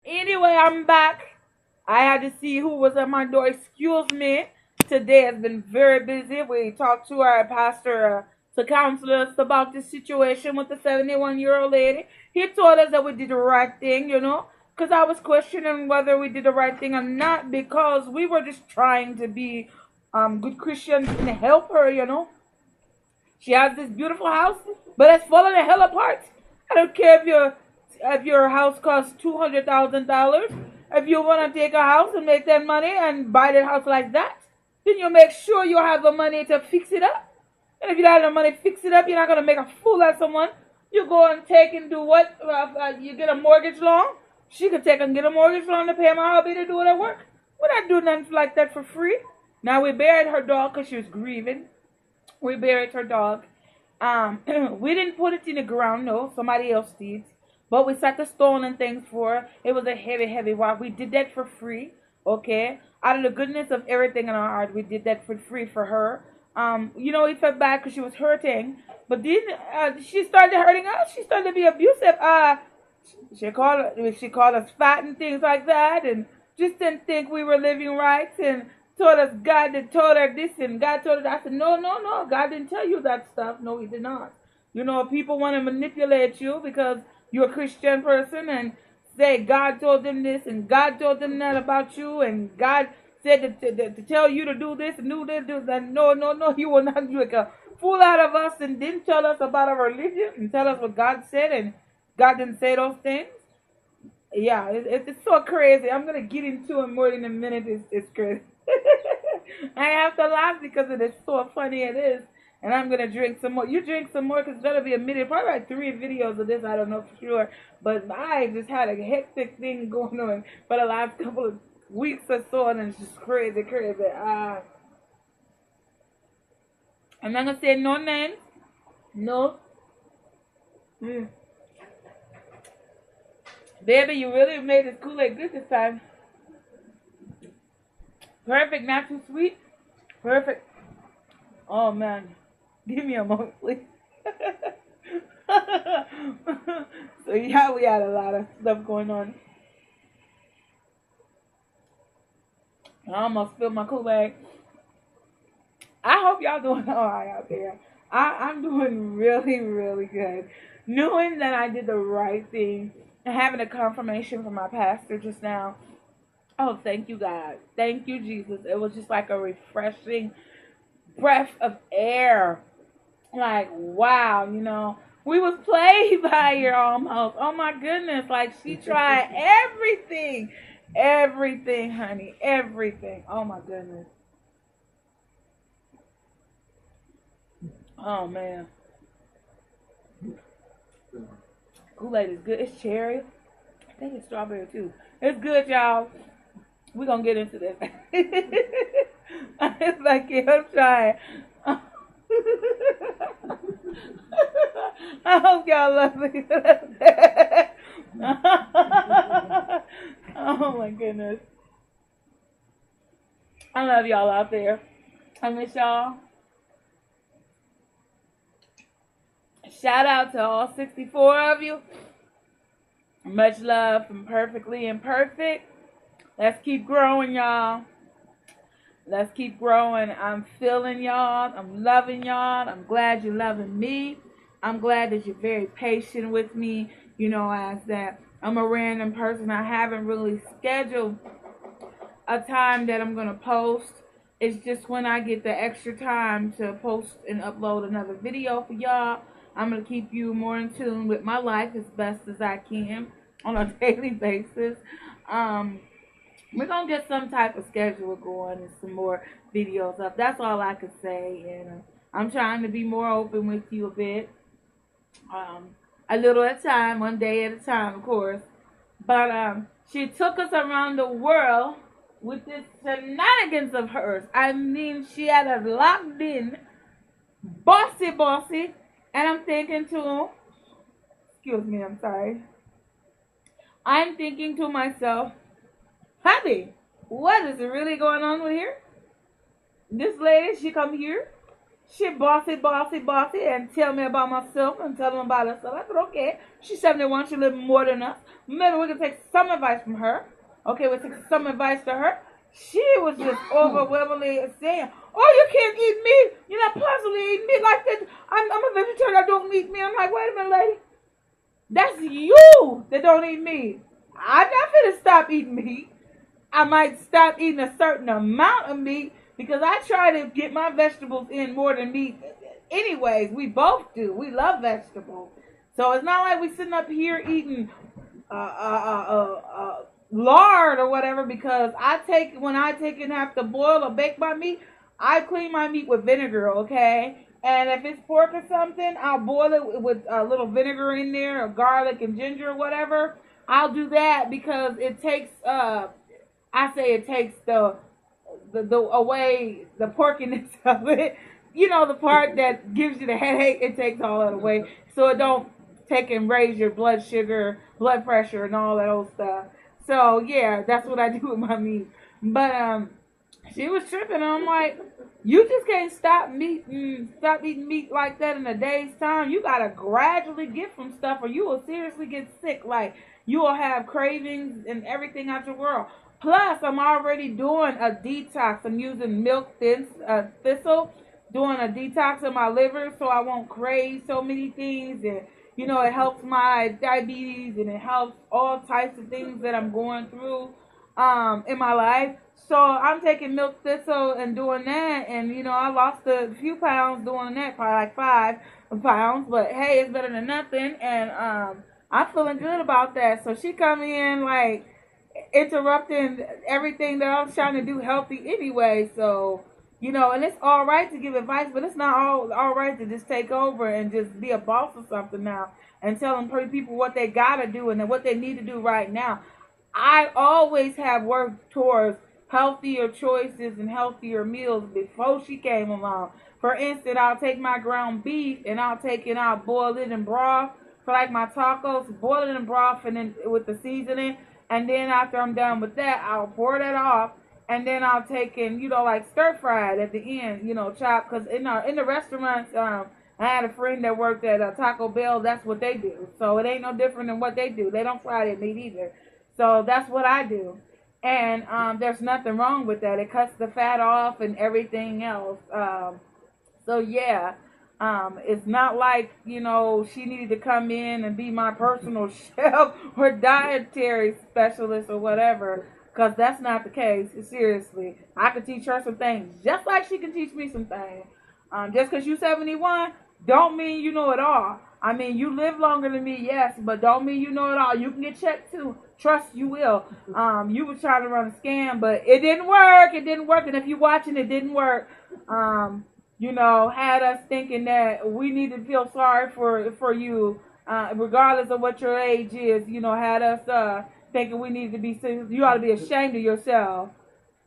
Anyway, I'm back. I had to see who was at my door. Excuse me. Today has been very busy. We talked to our pastor to counsel us about the situation with the 71-year-old lady. He told us that we did the right thing, because I was questioning whether we did the right thing or not because we were just trying to be good Christians and help her. She has this beautiful house, but it's falling the hell apart. I don't care if your house costs $200,000. If you want to take a house and make that money and buy that house like that, then you make sure you have the money to fix it up. And if you don't have the money to fix it up, you're not gonna make a fool out of someone. You go and take and do what? You get a mortgage loan. She could take and get a mortgage loan to pay my hubby to do her work. We're not doing nothing like that for free. Now we buried her dog because she was grieving. We buried her dog. We didn't put it in the ground, no. Somebody else did. But we set the stone and things for her. It was a heavy, heavy walk. We did that for free, okay? Out of the goodness of everything in our heart, we did that for free for her. We felt bad because she was hurting. But then she started hurting us. She started to be abusive. She called us fat and things like that, and just didn't think we were living right, and told us God had told her this and God told her that. I said, no, no, no. God didn't tell you that stuff. No, he did not. People want to manipulate you because you're a Christian person and say God told them this and God told them that about you and God said to tell you to do this and do this, do that. No, no, no. You will not make a fool out of us and didn't tell us about our religion and tell us what God said and God didn't say those things. Yeah, it's so crazy. I'm gonna get into it more in a minute. It's crazy. I have to laugh because it is so funny. It is, and I'm gonna drink some more. You drink some more because it's gonna be a minute. Probably like 3 videos of this. I don't know for sure, but I just had a hectic thing going on for the last couple of weeks or so, and it's just crazy, crazy. I'm not gonna say no names. No. Mm. Baby, you really made this Kool-Aid good this time. Perfect, not too sweet. Perfect. Oh man, give me a moment, please. So yeah, we had a lot of stuff going on. I almost spilled my Kool-Aid. I hope y'all doing all right out there. I'm doing really, really good. Knowing that I did the right thing and having a confirmation from my pastor just now. Oh, thank you, God. Thank you, Jesus. It was just like a refreshing breath of air. Like, wow, we was played by her almost. Oh my goodness. Like she tried everything. Everything, honey. Everything. Oh my goodness. Oh man. Kool-Aid is good. It's cherry. I think it's strawberry too. It's good, y'all. We're gonna get into this. It's like, yeah, I'm trying. I hope y'all love me. Oh my goodness. I love y'all out there. I miss y'all. Shout out to all 64 of you. Much love from Perfectly Imperfect. Let's keep growing, y'all. Let's keep growing. I'm feeling y'all. I'm loving y'all. I'm glad you're loving me. I'm glad that you're very patient with me. As that I'm a random person. I haven't really scheduled a time that I'm going to post. It's just when I get the extra time to post and upload another video for y'all. I'm going to keep you more in tune with my life as best as I can on a daily basis. We're going to get some type of schedule going and some more videos up. That's all I can say. And I'm trying to be more open with you a bit. A little at a time, one day at a time, of course. But she took us around the world with this shenanigans of hers. I mean, she had us locked in, bossy, bossy. And I'm thinking to, excuse me, I'm sorry. I'm thinking to myself, honey, what is really going on with here? This lady, she come here She bossy, bossy, bossy, and tell me about myself and tell them about herself. I said, okay, she's 71, she lives more than us. Maybe we can take some advice from her. Okay, we took some advice to her. She was just overwhelmingly saying, oh, you can't eat meat. You're not possibly eating meat like that. I'm a vegetarian, I don't eat meat. I'm like, wait a minute, lady. That's you that don't eat meat. I'm not going to stop eating meat. I might stop eating a certain amount of meat because I try to get my vegetables in more than meat. Anyways, we both do. We love vegetables. So it's not like we sitting up here eating lard or whatever because when I take and have to boil or bake my meat, I clean my meat with vinegar, okay? And if it's pork or something, I'll boil it with a little vinegar in there or garlic and ginger or whatever. I'll do that because it takes I say it takes the away the porkiness of it. You know, the part that gives you the headache, it takes all that away. So it don't take and raise your blood sugar, blood pressure, and all that old stuff. So yeah, that's what I do with my meat. But she was tripping, and I'm like, you just can't stop eating meat like that in a day's time. You gotta gradually get from stuff, or you will seriously get sick. Like you will have cravings and everything out your world. Plus, I'm already doing a detox. I'm using milk thistle, doing a detox of my liver so I won't crave so many things. And, you know, it helps my diabetes and it helps all types of things that I'm going through in my life. So I'm taking milk thistle and doing that. And, you know, I lost a few pounds doing that, probably like 5 pounds. But, hey, it's better than nothing. And I'm feeling good about that. So she come in like interrupting everything that I was trying to do healthy anyway. So, you know, and it's all right to give advice, but it's not all right to just take over and just be a boss or something now and telling people what they gotta do and what they need to do right now. I always have worked towards healthier choices and healthier meals before she came along. For instance, I'll take my ground beef and I'll boil it in broth for like my tacos, boil it in broth and then with the seasoning. And then after I'm done with that, I'll pour that off. And then I'll take and, you know, like stir fried at the end, you know, chop. Because in the restaurants, I had a friend that worked at Taco Bell. That's what they do. So it ain't no different than what they do. They don't fry their meat either. So that's what I do. And there's nothing wrong with that. It cuts the fat off and everything else. So, yeah. It's not like, you know, she needed to come in and be my personal chef or dietary specialist or whatever, because that's not the case. Seriously, I could teach her some things just like she can teach me some things. Just because you're 71 don't mean you know it all. I mean, you live longer than me, yes, but don't mean you know it all. You can get checked too. Trust you will. You were trying to run a scam, but it didn't work. It didn't work. And if you're watching, it didn't work. You know, had us thinking that we need to feel sorry for you, regardless of what your age is. You know, had us thinking we need to be, you ought to be ashamed of yourself.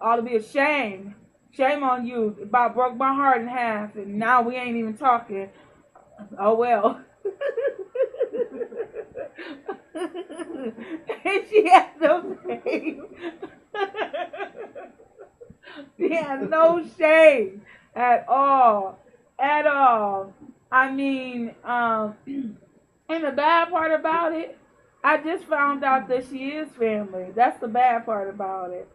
Ought to be ashamed. Shame on you. About broke my heart in half, and now we ain't even talking. Oh, well. And she had no shame. She had no shame. At all. I mean, and the bad part about it, I just found out that she is family. That's the bad part about it.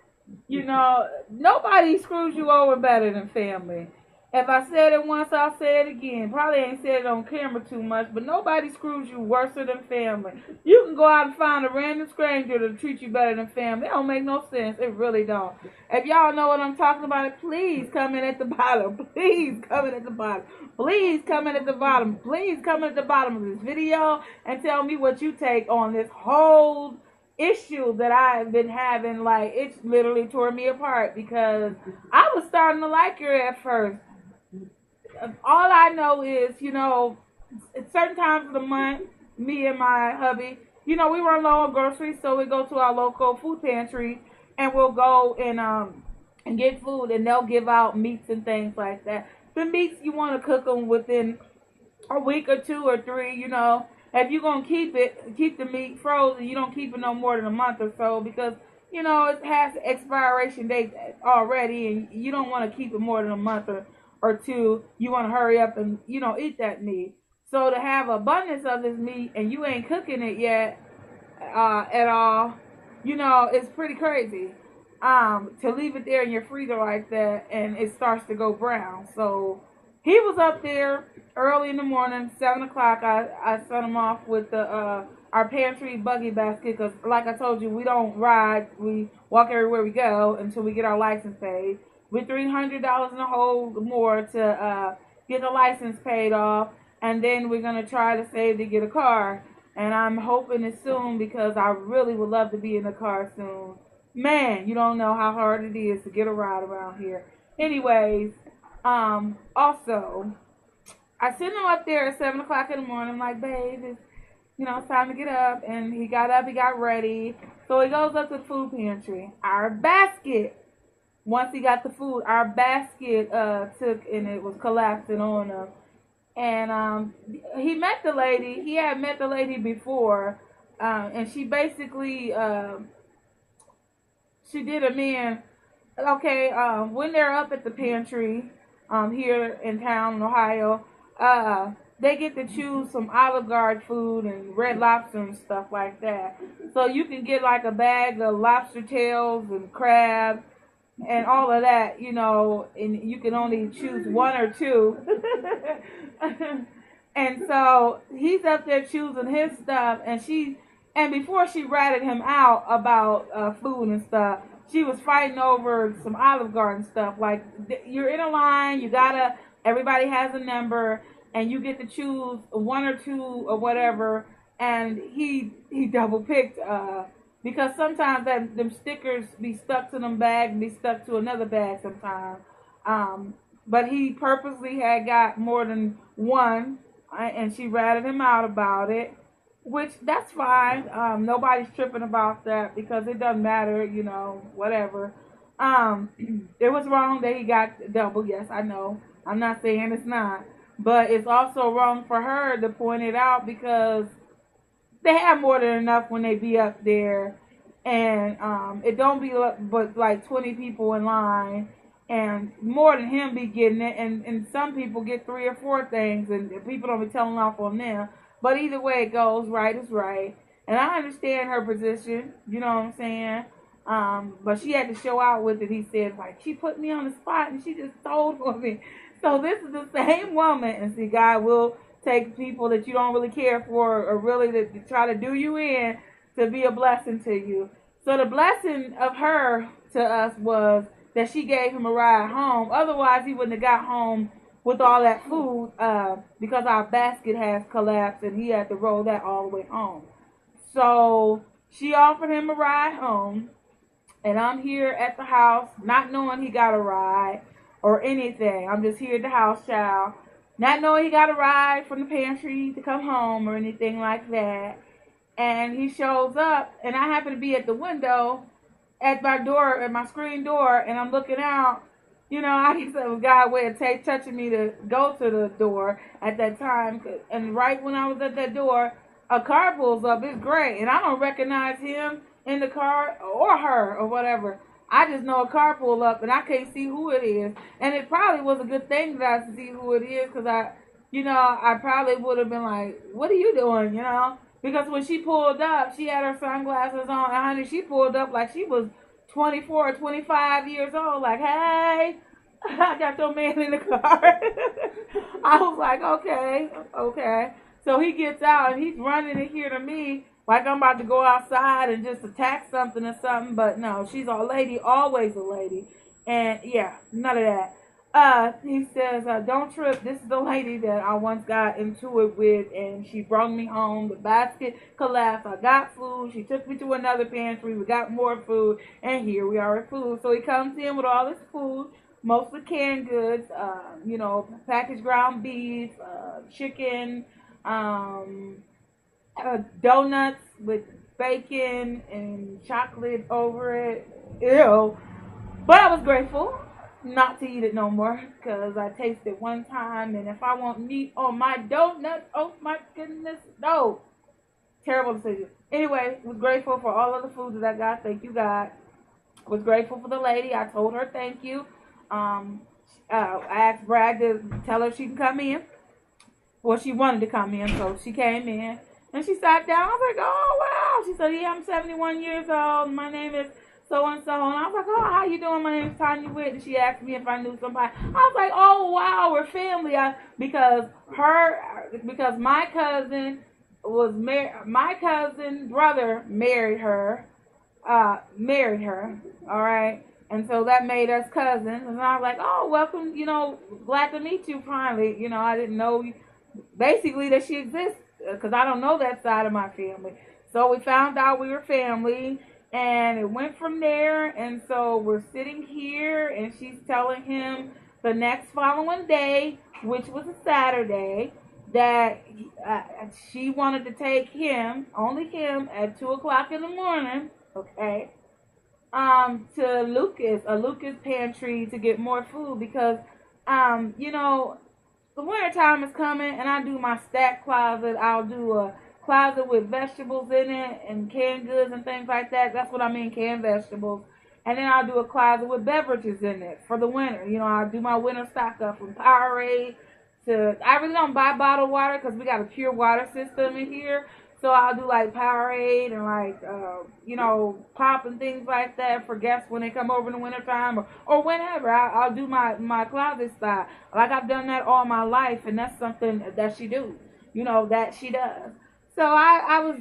You know, nobody screws you over better than family. If I said it once, I'll say it again. Probably ain't said it on camera too much, but nobody screws you worse than family. You can go out and find a random stranger to treat you better than family. It don't make no sense. It really don't. If y'all know what I'm talking about, please comment at the bottom. Please comment at the bottom. Please comment at the bottom. Please comment at the bottom of this video and tell me what you take on this whole issue that I've been having. Like, it's literally tore me apart because I was starting to like her at first. All I know is, you know, at certain times of the month, me and my hubby, you know, we run low on groceries, so we go to our local food pantry and we'll go and get food, and they'll give out meats and things like that. The meats, you want to cook them within a week or 2 or 3, you know. If you're going to keep the meat frozen, you don't keep it no more than a month or so because, you know, it has expiration date already and you don't want to keep it more than a month or two, you want to hurry up and, eat that meat. So to have abundance of this meat and you ain't cooking it yet at all, it's pretty crazy. To leave it there in your freezer like that and it starts to go brown. So he was up there early in the morning, 7 o'clock. I sent him off with our pantry buggy basket because, like I told you, we don't ride. We walk everywhere we go until we get our license paid. With $300 in the hole more to get the license paid off, and then we're gonna try to save to get a car. And I'm hoping it's soon because I really would love to be in the car soon. Man, you don't know how hard it is to get a ride around here. Anyways, also, I sent him up there at 7 o'clock in the morning. I'm like, babe, it's time to get up. And he got up, he got ready. So he goes up to the food pantry. Our basket, once he got the food, our basket took and it was collapsing on him. And he met the lady. He had met the lady before, and she basically she did a man. Okay, when they're up at the pantry here in town in Ohio, they get to choose some Olive Garden food and Red Lobster and stuff like that. So you can get like a bag of lobster tails and crab and all of that, and you can only choose one or two. And so he's up there choosing his stuff, and before she ratted him out about food and stuff, she was fighting over some Olive Garden stuff. Like, you're in a line, everybody has a number, and you get to choose one or two or whatever, and he double picked, because sometimes them stickers be stuck to them bags and be stuck to another bag sometimes. But he purposely had got more than one, and she ratted him out about it, which that's fine. Nobody's tripping about that because it doesn't matter, whatever. It was wrong that he got double. Yes, I know. I'm not saying it's not, but it's also wrong for her to point it out because they have more than enough when they be up there, and it don't be but like 20 people in line, and more than him be getting it, and some people get 3 or 4 things, and people don't be telling off on them. But either way it goes, right is right, and I understand her position. You know what I'm saying? But she had to show out with it. He said, like, she put me on the spot and she just told for me. So this is the same woman, and see, God will take people that you don't really care for or really to try to do you in to be a blessing to you. So the blessing of her to us was that she gave him a ride home. Otherwise, he wouldn't have got home with all that food because our basket has collapsed and he had to roll that all the way home. So she offered him a ride home, and I'm here at the house not knowing he got a ride or anything. I'm just here at the house, child. Not knowing he got a ride from the pantry to come home or anything like that. And he shows up, and I happen to be at the window at my door, at my screen door, and I'm looking out. I guess it was God's way of touching me to go to the door at that time. And right when I was at that door, a car pulls up. It's great. And I don't recognize him in the car or her or whatever. I just know a car pulled up and I can't see who it is. And it probably was a good thing that I see who it is because I probably would have been like, what are you doing, Because when she pulled up, she had her sunglasses on. And honey, she pulled up like she was 24 or 25 years old. Like, hey, I got your man in the car. I was like, okay. So he gets out and he's running in here to me like I'm about to go outside and just attack something or something. But no, she's a lady, always a lady. And yeah, none of that. He says, don't trip. This is the lady that I once got into it with, and she brought me home. The basket collapsed. I got food. She took me to another pantry. We got more food, and here we are with food. So he comes in with all this food, mostly canned goods, packaged ground beef, chicken, donuts with bacon and chocolate over it. Ew. But I was grateful not to eat it no more because I tasted one time, and if I want meat on my donut, oh my goodness, no. Terrible decision. Anyway, was grateful for all of the food that I got. Thank you, God. Was grateful for the lady. I told her thank you. I asked Brad to tell her she can come in. Well, she wanted to come in, so she came in. And she sat down. I was like, oh, wow. She said, yeah, I'm 71 years old. My name is so-and-so. And I was like, oh, how you doing? My name is Tonia Witt. And she asked me if I knew somebody. I was like, oh, wow, we're family. Because my cousin was married. My cousin brother married her. All right. And so that made us cousins. And I was like, oh, welcome, glad to meet you finally. I didn't know basically that she exists because I don't know that side of my family. So we found out we were family and it went from there. And so we're sitting here and she's telling him the next following day, which was a Saturday, that she wanted to take him, only him, at 2 o'clock in the morning, okay, to Lucas pantry to get more food because, the winter time is coming and I do my stack closet. I'll do a closet with vegetables in it and canned goods and things like that. That's what I mean, canned vegetables. And then I'll do a closet with beverages in it for the winter. I'll do my winter stock up from Powerade to, I really don't buy bottled water because we got a pure water system in here. So I'll do like Powerade and like, pop and things like that for guests when they come over in the wintertime or whenever. I'll do my closet style. Like I've done that all my life and that's something that she do, that she does. So I was,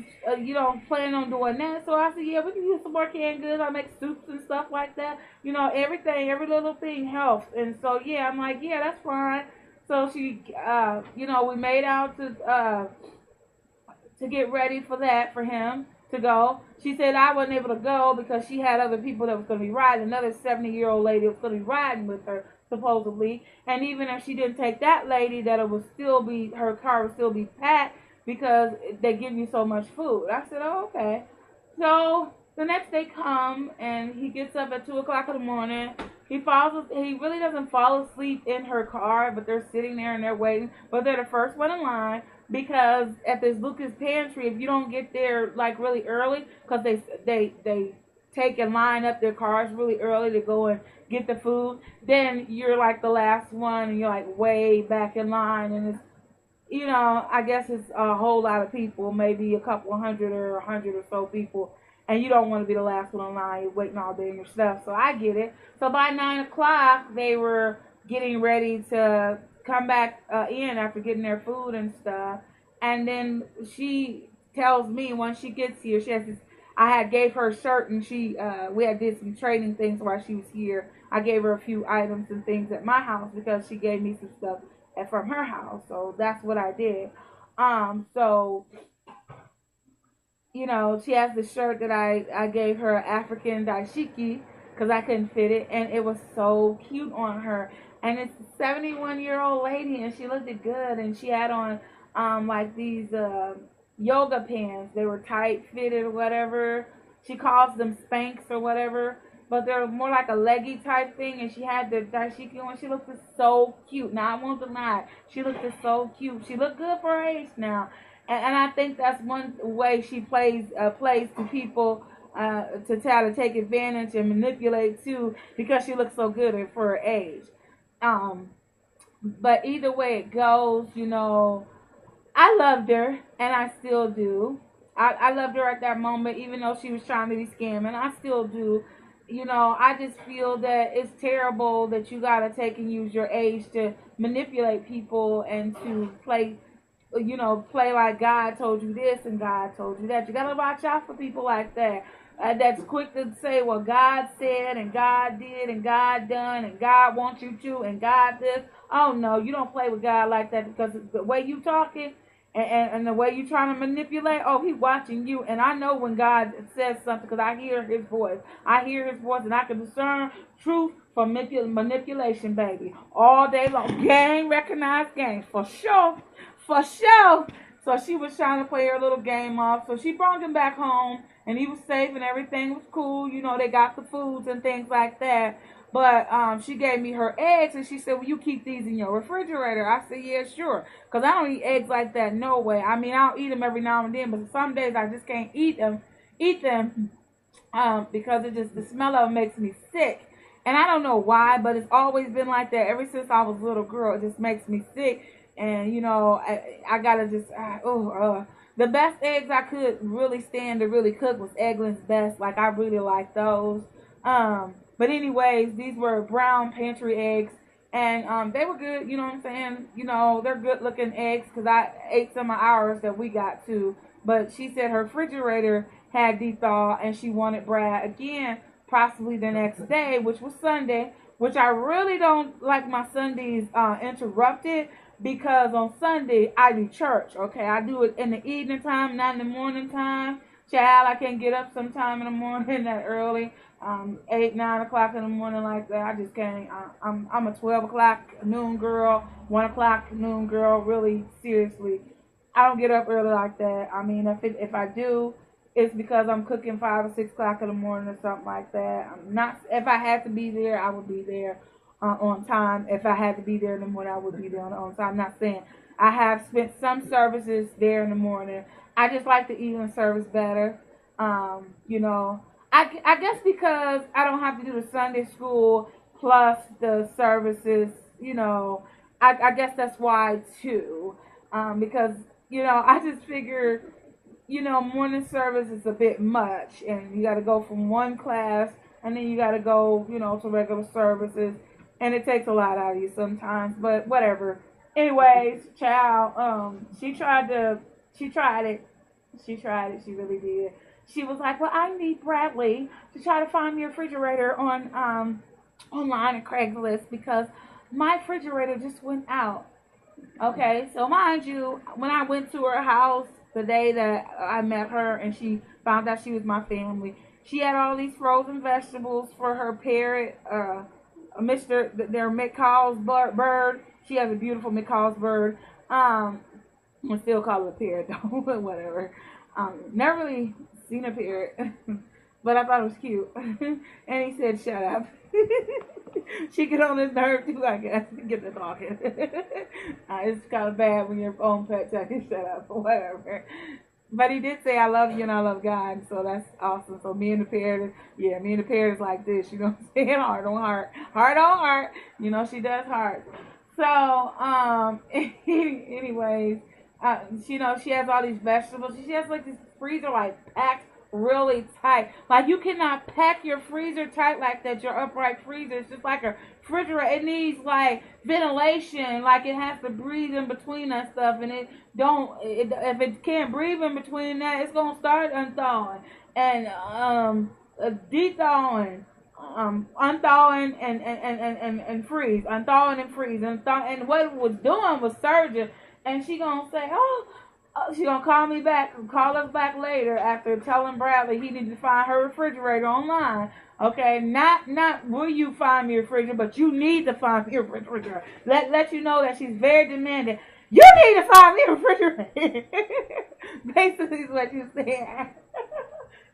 planning on doing that. So I said, yeah, we can use some more canned goods. I make soups and stuff like that. Everything, every little thing helps. And so, yeah, I'm like, yeah, that's fine. So she, we made out to get ready for that for him to go. She said I wasn't able to go because she had other people that was going to be riding. Another 70-year-old lady was going to be riding with her supposedly. And even if she didn't take that lady, that it would still be, her car would still be packed because they give you so much food. I said, oh, okay. So the next day come and he gets up at 2 o'clock in the morning. He really doesn't fall asleep in her car, but they're sitting there and they're waiting. But they're the first one in line because at this Lucas pantry, if you don't get there like really early, because they take and line up their cars really early to go and get the food, then you're like the last one and you're like way back in line and it's, I guess it's a whole lot of people, maybe a couple hundred or 100 or so people. And you don't want to be the last one in line. You're waiting all day on your stuff. So I get it. So by 9 o'clock, they were getting ready to come back in after getting their food and stuff. And then she tells me when she gets here, I had gave her a shirt and we had did some trading things while she was here. I gave her a few items and things at my house because she gave me some stuff from her house. So that's what I did. So she has the shirt that I gave her, African dashiki, because I couldn't fit it, and it was so cute on her. And it's a 71-year-old lady, and she looked good, and she had on like these yoga pants. They were tight fitted or whatever. She calls them Spanx or whatever, but they're more like a leggy type thing, and she had the dashiki on. She looked so cute. Now, I won't deny, she looked so cute. She looked good for her age now. And I think that's one way she plays to people to try to take advantage and manipulate too, because she looks so good for her age. But either way it goes, I loved her, and I still do. I loved her at that moment, even though she was trying to be scamming. I still do. I just feel that it's terrible that you gotta take and use your age to manipulate people and to play like God told you this and God told you that. You gotta watch out for people like that. That's quick to say, well, God said and God did and God done and God wants you to and God this. Oh no, you don't play with God like that, because the way you talking and the way you trying to manipulate, oh, He's watching you. And I know when God says something because I hear His voice. I hear His voice and I can discern truth from manipulation, baby. All day long. Game, recognized game. For sure. For sure. So she was trying to play her little game off. So she brought him back home and he was safe and everything was cool. They got the foods and things like that. But she gave me her eggs and she said, well, you keep these in your refrigerator. I said, yeah, sure. Because I don't eat eggs like that, no way. I mean, I'll eat them every now and then, but some days I just can't eat them because the smell of them makes me sick. And I don't know why, but it's always been like that ever since I was a little girl. It just makes me sick. And, I gotta just, the best eggs I could really stand to really cook was Eggland's Best. Like, I really like those. But anyways, these were brown pantry eggs. And they were good, you know what I'm saying? They're good looking eggs because I ate some of ours that we got too. But she said her refrigerator had thawed and she wanted Brad again, possibly the next day, which was Sunday, which I really don't like my Sundays interrupted because on Sunday I do church, okay? I do it in the evening time, not in the morning time. Child, I can't get up sometime in the morning that early. 8, 9 o'clock in the morning like that. I just can't. I'm a 12 o'clock noon girl, 1 o'clock noon girl. Really, seriously, I don't get up early like that. I mean, if I do, it's because I'm cooking 5 or 6 o'clock in the morning or something like that. I'm not. If I had to be there, I would be there on time. If I had to be there in the morning, I would be there on time. I'm not saying I have spent some services there in the morning. I just like the evening service better. You know, I guess because I don't have to do the Sunday school plus the services, I guess that's why too. Because, I just figure, morning service is a bit much and you got to go from one class and then you got to go, to regular services and it takes a lot out of you sometimes, but whatever. Anyways, child, she tried it. She really did. She was like, well, I need Bradley to try to find me a refrigerator on online at Craigslist because my refrigerator just went out. Okay, so mind you, when I went to her house the day that I met her and she found out she was my family, she had all these frozen vegetables for her parrot, their McCall's bird. She has a beautiful McCall's bird. I still call it a parrot though, but whatever. Never really seen a parrot, but I thought it was cute. And he said, "Shut up." She get on his nerve too, I guess. Get to talking. It's kind of bad when your own pet tell you shut up or whatever. But he did say, "I love you and I love God," so that's awesome. So me and the parrot is like this, you know what I'm saying? Heart on heart, heart on heart. She does heart. So, anyways, she has all these vegetables. She has like this freezer like packed really tight. Like you cannot pack your freezer tight like that. Your upright freezer. It's just like a refrigerator. It needs like ventilation. Like it has to breathe in between that stuff. And if it can't breathe in between that, it's gonna start unthawing and de-thawing. Unthawing and freeze, unthawing and freeze, and what it was doing was surging, and she gonna say, she gonna call us back later after telling Bradley he needed to find her refrigerator online. Okay, not will you find me a refrigerator, but you need to find me a refrigerator. Let you know that she's very demanding. You need to find me a refrigerator. Basically, is what you said.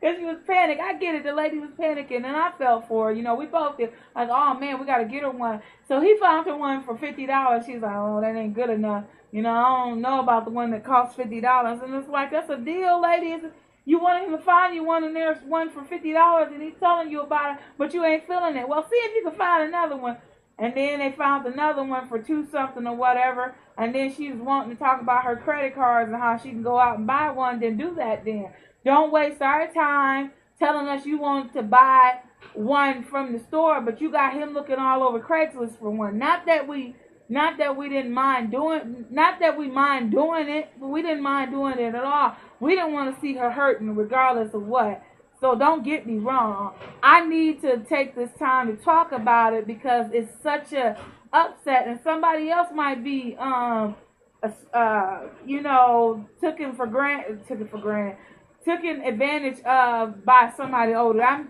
Because she was panicking. I get it. The lady was panicking, and I felt for her. We both did. Like, oh, man, we got to get her one. So he found her one for $50. She's like, oh, that ain't good enough. I don't know about the one that costs $50. And it's like, that's a deal, lady. You wanted him to find you one, and there's one for $50, and he's telling you about it, but you ain't feeling it. Well, see if you can find another one. And then they found another one for $2 something or whatever. And then she was wanting to talk about her credit cards and how she can go out and buy one. Then do that then. Don't waste our time telling us you want to buy one from the store, but you got him looking all over Craigslist for one. Not that we didn't mind doing, not that we mind doing it, but we didn't mind doing it at all. We didn't want to see her hurting regardless of what. So don't get me wrong. I need to take this time to talk about it because it's such a upset, and somebody else might be, taken advantage of by somebody older. I'm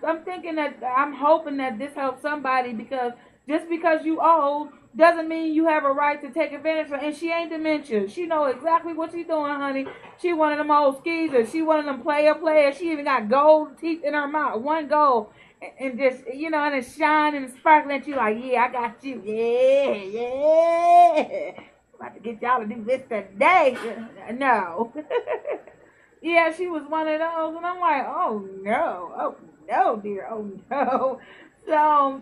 hoping that this helps somebody because just because you old doesn't mean you have a right to take advantage of her. And she ain't dementia. She know exactly what she's doing, honey. She one of them old skeezers. She one of them players. She even got gold teeth in her mouth. One gold. And just, and it's shining and sparkling at you like, yeah, I got you. Yeah. About to get y'all to do this today. No. Yeah, she was one of those, and I'm like, oh no, dear, oh no. So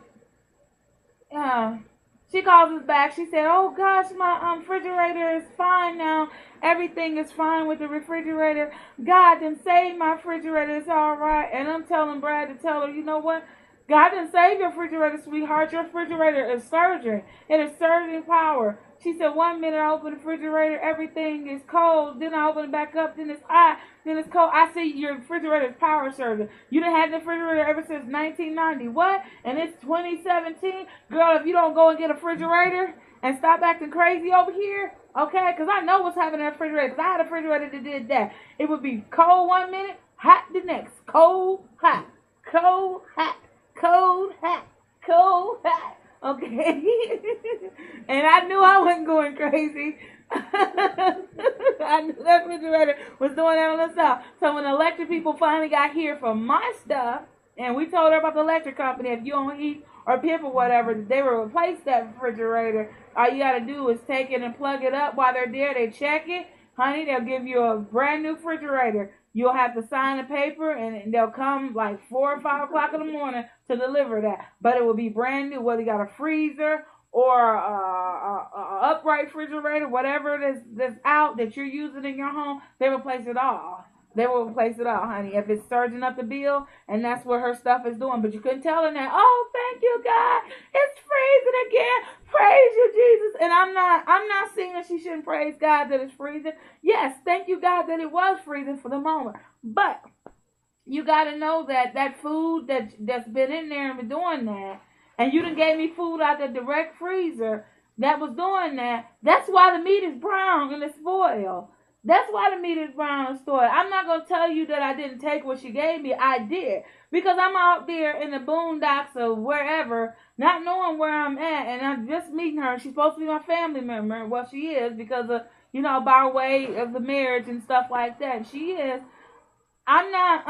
she calls us back. She said, "Oh gosh, my refrigerator is fine now. Everything is fine with the refrigerator. God didn't save my refrigerator. It's all right." And I'm telling Brad to tell her, you know what? God didn't save your refrigerator, sweetheart. Your refrigerator is surging. It is surging power. She said, 1 minute I open the refrigerator, everything is cold. Then I open it back up, then it's hot, then it's cold. I see your refrigerator is power surging. You done had the refrigerator ever since 1990. What? And it's 2017? Girl, if you don't go and get a refrigerator and stop acting crazy over here, okay? Because I know what's happening in the refrigerator. Because I had a refrigerator that did that. It would be cold 1 minute, hot the next. Cold, hot, cold, hot. Cold, hot, cold, hot. Okay. And I knew I wasn't going crazy. I knew that refrigerator was doing that on itself. So when the electric people finally got here for my stuff, and we told her about the electric company, if you don't heat or pip or whatever, they will replace that refrigerator. All you got to do is take it and plug it up. While they're there, they check it. Honey, they'll give you a brand new refrigerator. You'll have to sign a paper, and they'll come like 4 or 5 o'clock in the morning to deliver that. But it will be brand new, whether you got a freezer or a upright refrigerator, whatever it is that's out that you're using in your home, they replace it all. They will replace it all, honey. If it's surging up the bill, and that's what her stuff is doing. But you couldn't tell her that, oh, thank you, God. It's freezing again. Praise you, Jesus. And I'm not saying that she shouldn't praise God that it's freezing. Yes, thank you, God, that it was freezing for the moment. But you got to know that that food that's been in there and been doing that, and you done gave me food out the direct freezer that was doing that, that's why the meat is brown and it's spoiled. That's why the meat is brown and spoiled. I'm not going to tell you that I didn't take what she gave me. I did. Because I'm out there in the boondocks or wherever, not knowing where I'm at, and I'm just meeting her. She's supposed to be my family member. Well, she is because of, by way of the marriage and stuff like that. She is. I'm not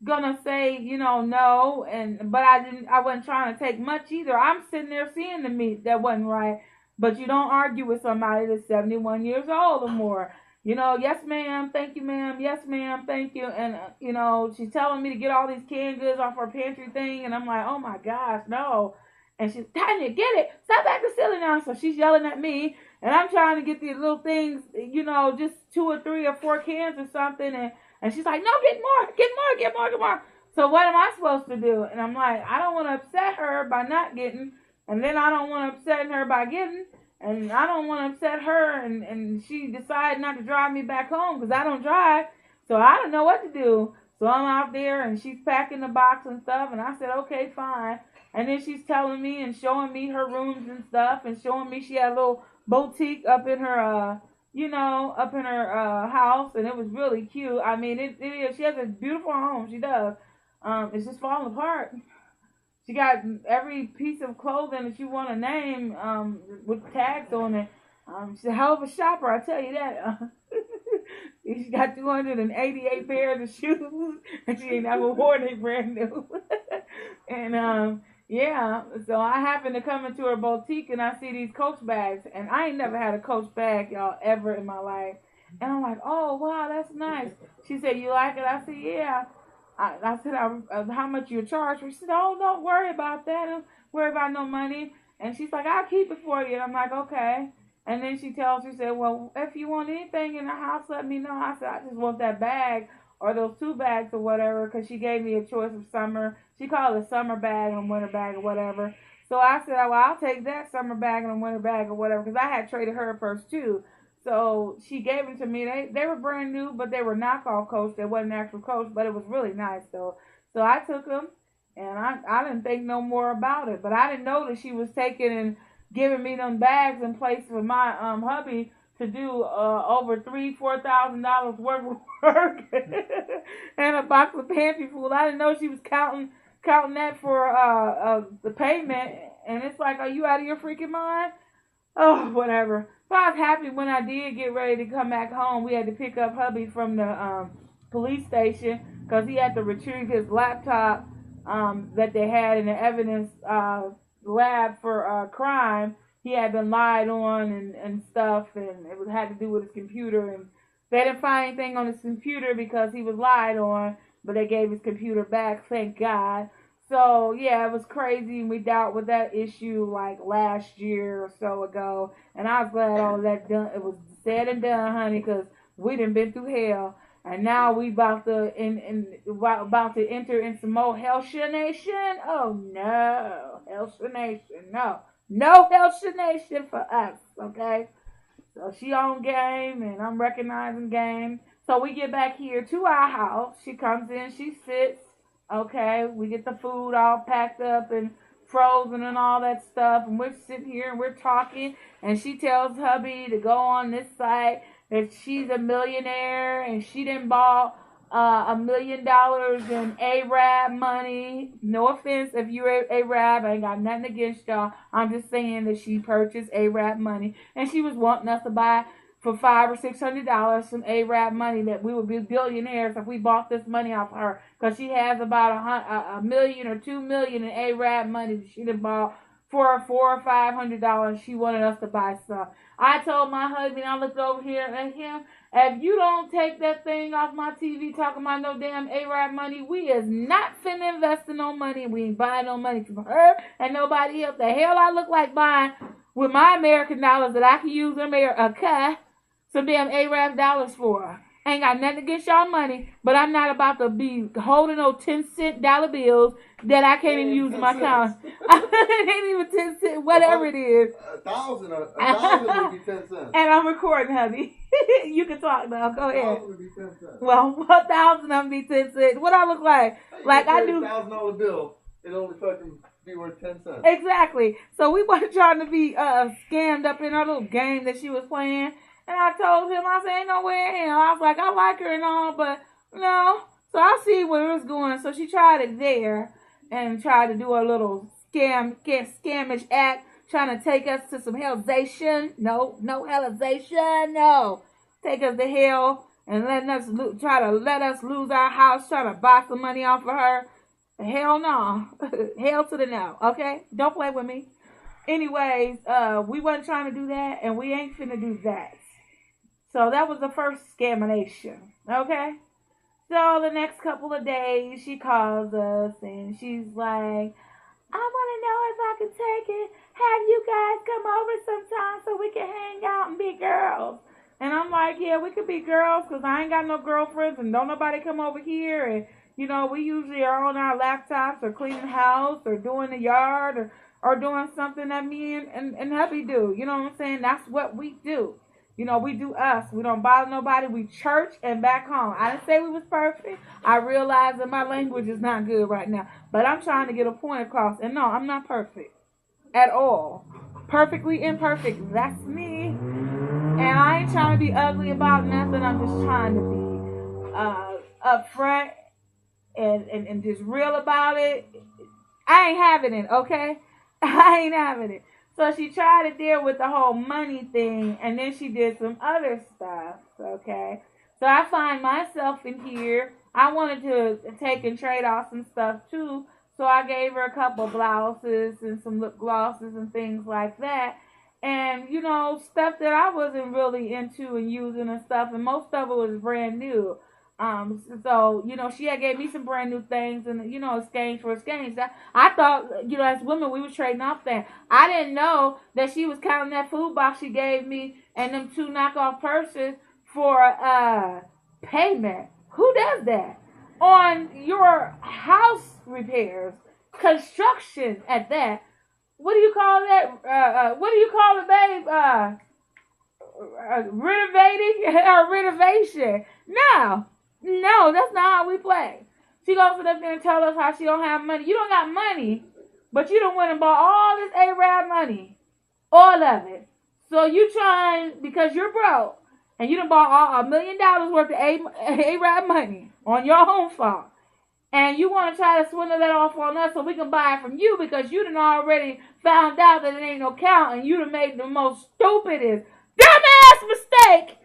gonna say, no, but I wasn't trying to take much either. I'm sitting there seeing the meat that wasn't right. But you don't argue with somebody that's 71 years old or more. Yes, ma'am, thank you, ma'am. Yes, ma'am, thank you. And, she's telling me to get all these canned goods off her pantry thing. And I'm like, oh, my gosh, no. And she's, Tonia, get it. Stop acting silly now. So she's yelling at me. And I'm trying to get these little things, just 2 or 3 or 4 cans or something. And she's like, no, get more. So what am I supposed to do? And I'm like, I don't want to upset her by not getting. And then I don't want to upset her by getting. And I don't want to upset her. And she decided not to drive me back home because I don't drive. So I don't know what to do. So I'm out there and she's packing the box and stuff. And I said, okay, fine. And then she's telling me and showing me her rooms and stuff. And showing me she had a little boutique up in her, house. And it was really cute. I mean, it is. She has a beautiful home. She does. It's just falling apart. She got every piece of clothing that you want to name with tags on it. She's a hell of a shopper, I tell you that. She got 288 pairs of shoes, and she ain't never worn it brand new. And, yeah, so I happened to come into her boutique, and I see these Coach bags. And I ain't never had a Coach bag, y'all, ever in my life. And I'm like, oh, wow, that's nice. She said, you like it? I said, yeah. I said, how much you charge? She said, oh, don't worry about that. Don't worry about no money. And she's like, I'll keep it for you. And I'm like, okay. And then she said, well, if you want anything in the house, let me know. I said, I just want that bag or those 2 bags or whatever, because she gave me a choice of summer. She called it a summer bag and winter bag or whatever. So I said, well, I'll take that summer bag and a winter bag or whatever, because I had traded her purse too. So she gave them to me. They were brand new, but they were knockoff Coach. They wasn't actual Coach, but it was really nice though. So I took them, and I didn't think no more about it. But I didn't know that she was taking and giving me them bags in place for my hubby to do over $3,000-$4,000 worth of work and a box of pantry food. I didn't know she was counting that for the payment. And it's like, are you out of your freaking mind? Oh, whatever. But I was happy when I did get ready to come back home. We had to pick up hubby from the police station because he had to retrieve his laptop that they had in the evidence lab for crime. He had been lied on and stuff, and it had to do with his computer. And they didn't find anything on his computer because he was lied on, but they gave his computer back, thank God. So yeah, it was crazy. We dealt with that issue like last year or so ago, and I was glad all that done. It was said and done, honey, because we done been through hell, and now we about to about to enter into more Hellshire Nation. Oh no, Hellshire Nation, no, no Hellshire Nation for us, okay? So she on game and I'm recognizing game. So we get back here to our house. She comes in, she sits. Okay, we get the food all packed up and frozen and all that stuff. And we're sitting here and we're talking. And she tells hubby to go on this site that she's a millionaire and she didn't bought $1 million in Arab money. No offense if you're Arab, I ain't got nothing against y'all. I'm just saying that she purchased Arab money, and she was wanting us to buy for $500 or $600 some Arab money, that we would be billionaires if we bought this money off her, because she has about a million or 2 million in Arab money that she done bought for $400 or $500. She wanted us to buy some. I told my husband, I looked over here at him, if you don't take that thing off my TV talking about no damn Arab money, we is not finna invest in no money. We ain't buying no money from her and nobody else. The hell I look like buying with my American dollars that I can use in America some damn Arab dollars for. Ain't got nothing against y'all money, but I'm not about to be holding no 10-cent dollar bills that I can't even use in my account. It ain't even 10 cents, whatever it is. A thousand would be 10 cents. And I'm recording, hubby. You can talk now. Go ahead. 1,000 would be 10 cents. Well, 1,000 of them be 10 cents. What I look like? Like I do. $1,000 bill, it only fucking be worth 10 cents. Exactly. So we weren't trying to be scammed up in our little game that she was playing. And I told him, I said, ain't no way in hell. I was like, I like her and all, but no. So I see where it was going. So she tried it there and tried to do a little scamish act, trying to take us to some hellization. No hellization. No. Take us to hell and try to let us lose our house, try to buy some money off of her. Hell no. Hell to the no. Okay? Don't play with me. Anyways, we wasn't trying to do that, and we ain't finna do that. So that was the first scamination, okay? So the next couple of days, she calls us, and she's like, I want to know if I can take it, have you guys come over sometime so we can hang out and be girls. And I'm like, yeah, we could be girls, because I ain't got no girlfriends, and don't nobody come over here. And, you know, we usually are on our laptops or cleaning the house or doing the yard or doing something that me and hubby do. You know what I'm saying? That's what we do. You know, we do us. We don't bother nobody. We church and back home. I didn't say we was perfect. I realize that my language is not good right now. But I'm trying to get a point across. And no, I'm not perfect at all. Perfectly imperfect. That's me. And I ain't trying to be ugly about nothing. I'm just trying to be upfront and just real about it. I ain't having it, okay? I ain't having it. So she tried to deal with the whole money thing, and then she did some other stuff, okay? So I find myself in here. I wanted to take and trade off some stuff, too, so I gave her a couple blouses and some lip glosses and things like that. And, you know, stuff that I wasn't really into and using and stuff, and most of it was brand new. So, you know, she had gave me some brand new things and, you know, exchange for exchange. I thought, you know, as women, we was trading off things. I didn't know that she was counting that food box she gave me and them 2 knockoff purses for, payment. Who does that? On your house repairs, construction at that. What do you call that? What do you call it, babe? Renovating or renovation. No, that's not how we play. She goes up there and tell us how she don't have money. You don't got money, but you done went and bought all this Arab money. All of it. So you trying, because you're broke, and you done bought $1 million worth of Arab money on your own fault. And you want to try to swindle that off on us so we can buy it from you because you done already found out that it ain't no count and you done made the most stupidest, dumbass mistake.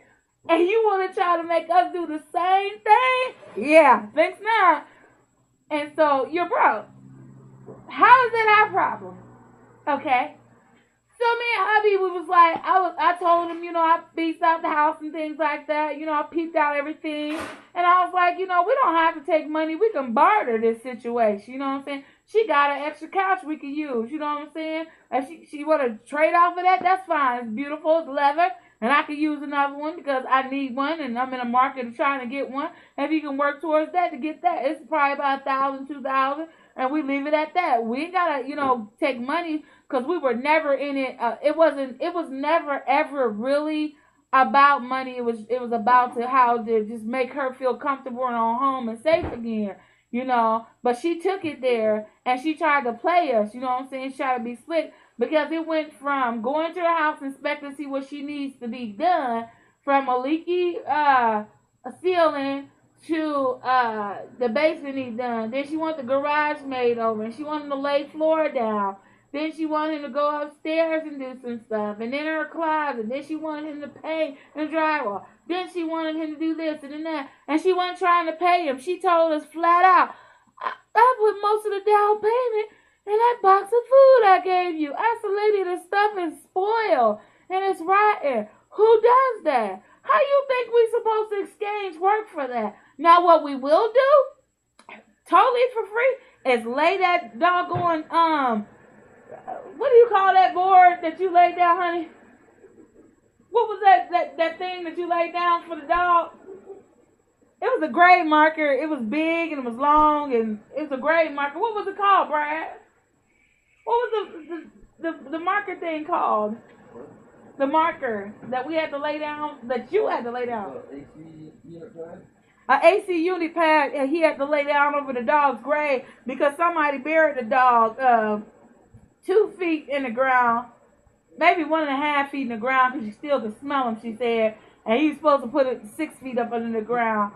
And you want to try to make us do the same thing? Yeah, thanks not. And so you're broke. How is that our problem? Okay. So me and hubby, we was like, I told him, I beat out the house and things like that. I peeped out everything. And I was like, we don't have to take money. We can barter this situation. You know what I'm saying? She got an extra couch we could use. You know what I'm saying? If she want to trade off of that, that's fine. It's beautiful. It's leather. And I could use another one because I need one. And I'm in the market of trying to get one. If you can work towards that to get that, it's probably about $1,000, $2,000. And we leave it at that. We ain't got to, take money because we were never in it. It was never ever really about money. It was about how to just make her feel comfortable in her home and safe again. But she took it there and she tried to play us. You know what I'm saying? She tried to be slick because it went from going to her house, inspecting to see what she needs to be done, from a leaky ceiling to the basement needs done. Then she wanted the garage made over, and she wanted to lay floor down. Then she wanted him to go upstairs and do some stuff, and then her closet. Then she wanted him to paint and drywall. Then she wanted him to do this and then that, and she wasn't trying to pay him. She told us flat out, I put most of the down payment in that box of food I gave you. I said, lady, the stuff is spoiled and it's rotten. Who does that? How you think we supposed to exchange work for that? Now what we will do, totally for free, is lay that doggone, what do you call that board that you laid down, honey? What was that thing that you laid down for the dog? It was a grade marker. It was big and it was long and it was a grade marker. What was it called, Brad? What was the marker thing called? The marker that we had to lay down, that you had to lay down. AC unit pad? An AC unit pad, and he had to lay down over the dog's grave because somebody buried the dog 2 feet in the ground, maybe 1.5 feet in the ground because you still could smell him, she said, and he's supposed to put it 6 feet up under the ground.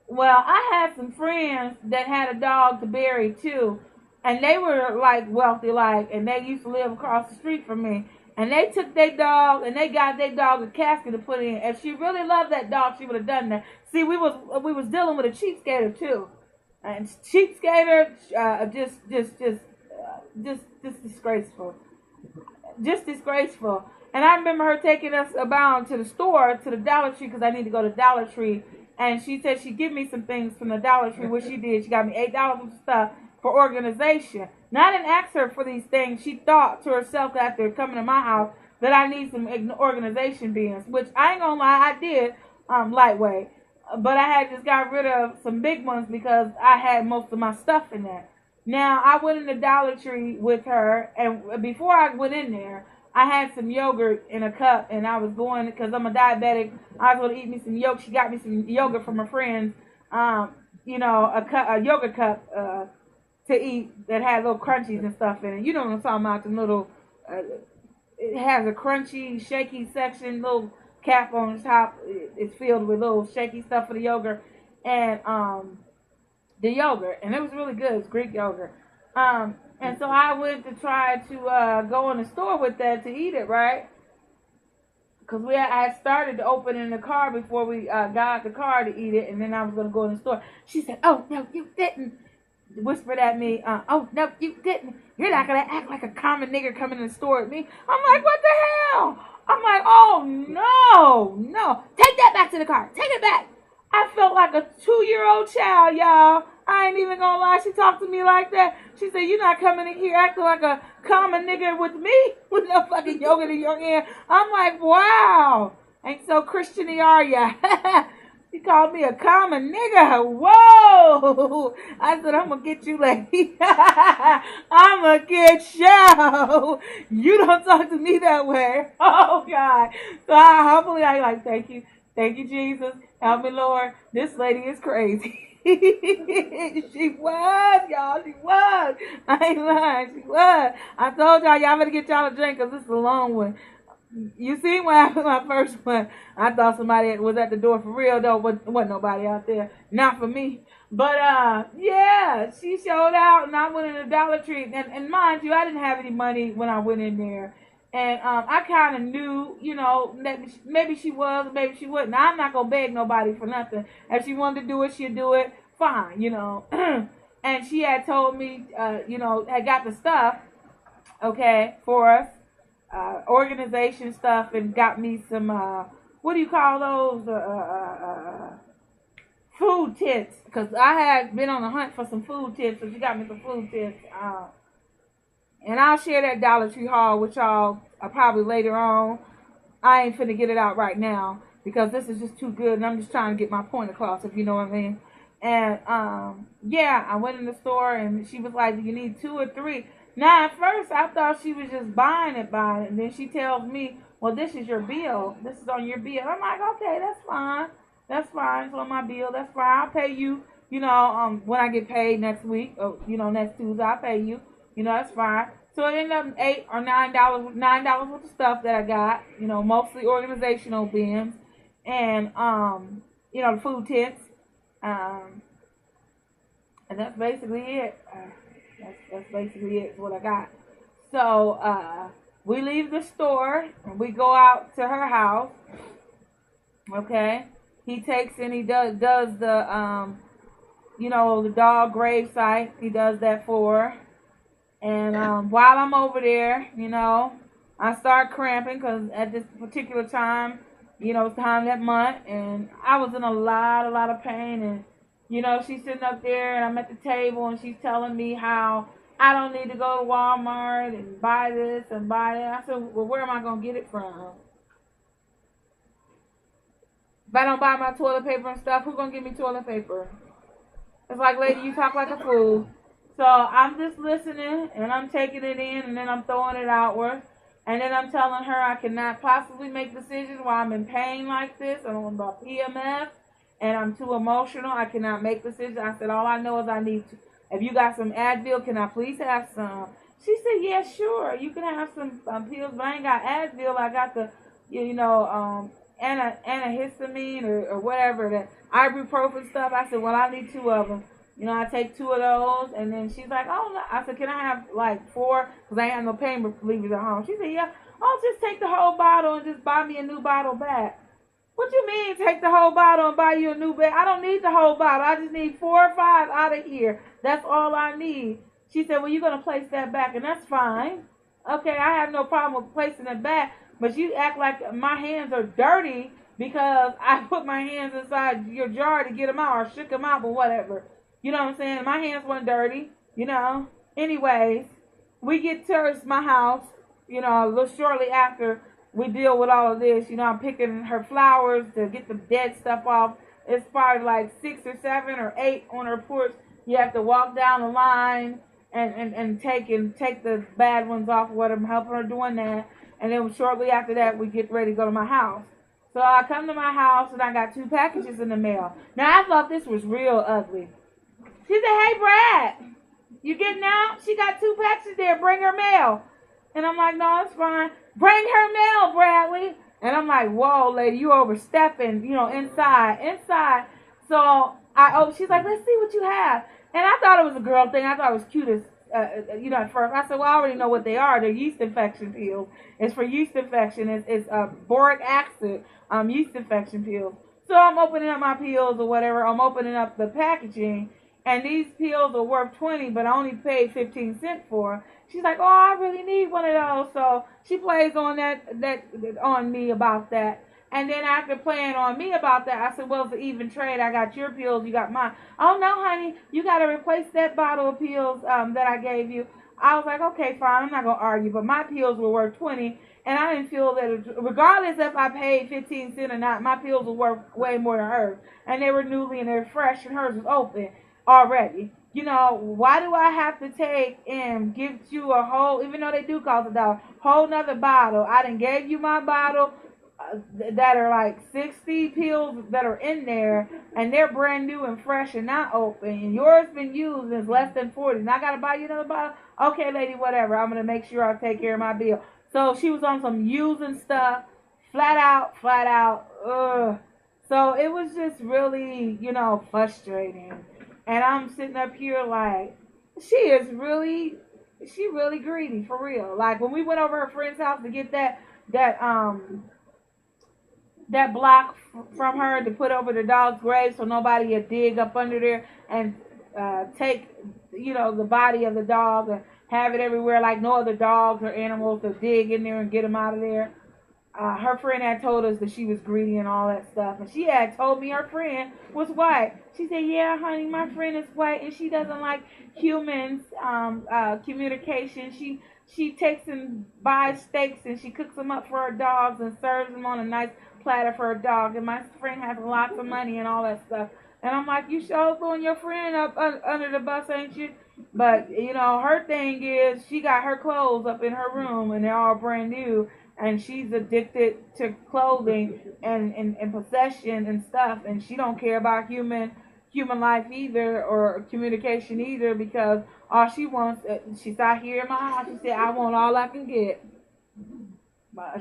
Well, I had some friends that had a dog to bury too, and they were like wealthy, and they used to live across the street from me. And they took their dog and they got their dog a casket to put in. If she really loved that dog, she would have done that. See, we was dealing with a cheapskater too, and cheapskater just disgraceful, just disgraceful. And I remember her taking us about to the store, to the Dollar Tree, because I need to go to Dollar Tree. And she said she'd give me some things from the Dollar Tree, which she did. She got me $8 of stuff for organization. Now, I didn't ask her for these things. She thought to herself after coming to my house that I need some organization bins, which I ain't gonna lie, I did lightweight. But I had just got rid of some big ones because I had most of my stuff in there. Now, I went in the Dollar Tree with her, and before I went in there, I had some yogurt in a cup, and I was going, because I'm a diabetic, I was going to eat me some yogurt. She got me some yogurt from her friends, a yogurt cup to eat that had little crunchies and stuff in it. You know what I'm talking about, the little, it has a crunchy, shaky section, little cap on the top. It's filled with little shaky stuff for the yogurt, and the yogurt, and it was really good. It's Greek yogurt. And so I went to try to go in the store with that to eat it, right? Because I had started to open in the car before we got out the car to eat it, and then I was going to go in the store. She said, "Oh, no, you didn't." Whispered at me, "Oh, no, you didn't. You're not going to act like a common nigger coming in the store with me." I'm like, what the hell? I'm like, oh, no. Take that back to the car. Take it back. I felt like a 2-year-old child, y'all. I ain't even gonna lie. She talked to me like that. She said, "You're not coming in here acting like a common nigga with me with no fucking yogurt in your hand." I'm like, wow. Ain't so Christian-y, are ya? She called me a common nigga. Whoa. I said, "I'm gonna get you, lady." I'm gonna get you. You don't talk to me that way. Oh, God. So I like, thank you. Thank you, Jesus. Help me, Lord. This lady is crazy. She was, y'all. She was. I ain't lying. She was. I told y'all better get y'all a drink because this is a long one. You see when I put my first one, I thought somebody was at the door for real, though. Wasn't nobody out there. Not for me. But, yeah, she showed out, and I went in the Dollar Tree. And mind you, I didn't have any money when I went in there. And I kind of knew, maybe she was, maybe she wasn't. Now, I'm not going to beg nobody for nothing. If she wanted to do it, she'd do it. Fine, And she had told me, had got the stuff, okay, for us. organization stuff and got me some what do you call those food tents, because I had been on the hunt for some food tents, so she got me some food tents. And I'll share that Dollar Tree haul with y'all probably later on. I ain't finna get it out right now because this is just too good, and I'm just trying to get my point across, if you know what I mean. And yeah, I went in the store, and she was like, "Do you need 2 or 3?" Now, at first, I thought she was just buying it, and then she tells me, "Well, this is your bill. This is on your bill." I'm like, "Okay, that's fine. That's fine. It's on my bill. That's fine. I'll pay you. You know, when I get paid next week, or next Tuesday, I'll pay you. That's fine." So it ended up $8 or $9 worth of stuff that I got. Mostly organizational bins, and the food tents. And that's basically it. That's basically it. Is what I got. So we leave the store and we go out to her house. Okay, he takes and he does the the dog grave site. He does that for her. And while I'm over there, I start cramping because at this particular time, it's time that month, and I was in a lot of pain. And she's sitting up there, and I'm at the table, and she's telling me how I don't need to go to Walmart and buy this and buy that. I said, "Well, where am I gonna get it from? If I don't buy my toilet paper and stuff, who's gonna give me toilet paper?" It's like, lady, you talk like a fool. So I'm just listening, and I'm taking it in, and then I'm throwing it outward. And then I'm telling her I cannot possibly make decisions while I'm in pain like this. I'm on about PMS, and I'm too emotional. I cannot make decisions. I said, all I know is I need to. If you got some Advil, can I please have some? She said, yeah, sure. You can have some pills, but I ain't got Advil. I got the, antihistamine or whatever, the ibuprofen stuff. I said, well, I need 2 of them. I take 2 of those, and then she's like, oh, no. I said, can I have like 4? Because I ain't have no pain relievers at home. She said, yeah. I'll just take the whole bottle and just buy me a new bottle back. What you mean take the whole bottle and buy you a new bag? I don't need the whole bottle. I just need 4 or 5 out of here. That's all I need. She said, well, you're going to place that back, and that's fine. Okay, I have no problem with placing it back, but you act like my hands are dirty because I put my hands inside your jar to get them out or shook them out or whatever. You know what I'm saying? My hands weren't dirty, Anyways, we get to my house, a little shortly after we deal with all of this. I'm picking her flowers to get the dead stuff off. It's probably like 6 or 7 or 8 on her porch. You have to walk down the line and take the bad ones off. I'm helping her doing that. And then shortly after that, we get ready to go to my house. So I come to my house, and I got 2 packages in the mail. Now, I thought this was real ugly. She said, hey, Brad, you getting out? She got 2 packages there. Bring her mail. And I'm like, no, it's fine. Bring her mail, Bradley. And I'm like, whoa, lady, you overstepping, inside. So she's like, let's see what you have. And I thought it was a girl thing. I thought it was cute as, at first. I said, well, I already know what they are. They're yeast infection pills. It's for yeast infection. It's boric acid yeast infection pills. So I'm opening up my pills or whatever. I'm opening up the packaging. And these pills are worth 20, but I only paid 15 cents for. She's like, oh, I really need one of those. So she plays on that on me about that. And then after playing on me about that, I said, well, it's an even trade. I got your pills, you got mine. Oh, no, honey, you got to replace that bottle of pills that I gave you. I was like, okay, fine, I'm not going to argue. But my pills were worth 20, and I didn't feel that, regardless if I paid 15 cents or not, my pills were worth way more than hers. And they were newly and they were fresh, and hers was open already. Why do I have to take and give you a whole, even though they do cost $1, whole nother bottle? I done gave you my bottle that are like 60 pills that are in there, and they're brand new and fresh and not open, and yours been used and it's less than 40, and I gotta buy you another bottle? Okay, lady, whatever. I'm gonna make sure I take care of my bill. So she was on some using stuff, flat out. Ugh. So it was just really, frustrating. And I'm sitting up here like, she really greedy, for real. Like, when we went over her friend's house to get that block from her to put over the dog's grave so nobody would dig up under there and take, the body of the dog have it everywhere like no other dogs or animals to dig in there and get them out of there. Her friend had told us that she was greedy and all that stuff, and she had told me her friend was white. She said, "Yeah, honey, my friend is white, and she doesn't like humans communication. She takes and buys steaks and she cooks them up for her dogs and serves them on a nice platter for her dog. And my friend has lots of money and all that stuff." And I'm like, "You sure throwing your friend up under the bus, ain't you?" But you know, her thing is she got her clothes up in her room and they're all brand new, and she's addicted to clothing and possession and stuff, and she don't care about human life either or communication either, because all she wants, she's out here in my house, she said, "I want all I can get."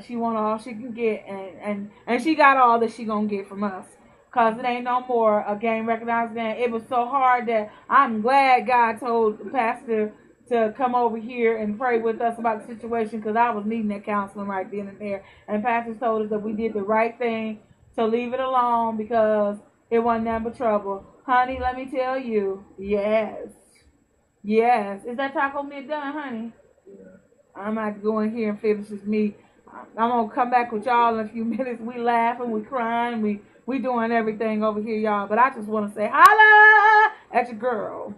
She want all she can get, and she got all that she gonna get from us, cause it ain't no more a game recognized game. It was so hard that I'm glad God told the pastor to come over here and pray with us about the situation, because I was needing that counseling right then and there. And pastor told us that we did the right thing to leave it alone because it wasn't nothing but trouble. Honey, let me tell you, yes, yes. Is that taco meat done, honey? Yeah. I'm about to go in here and finish this meat. I'm gonna come back with y'all in a few minutes. We laughing, we crying, we doing everything over here, y'all. But I just want to say, holla at your girl.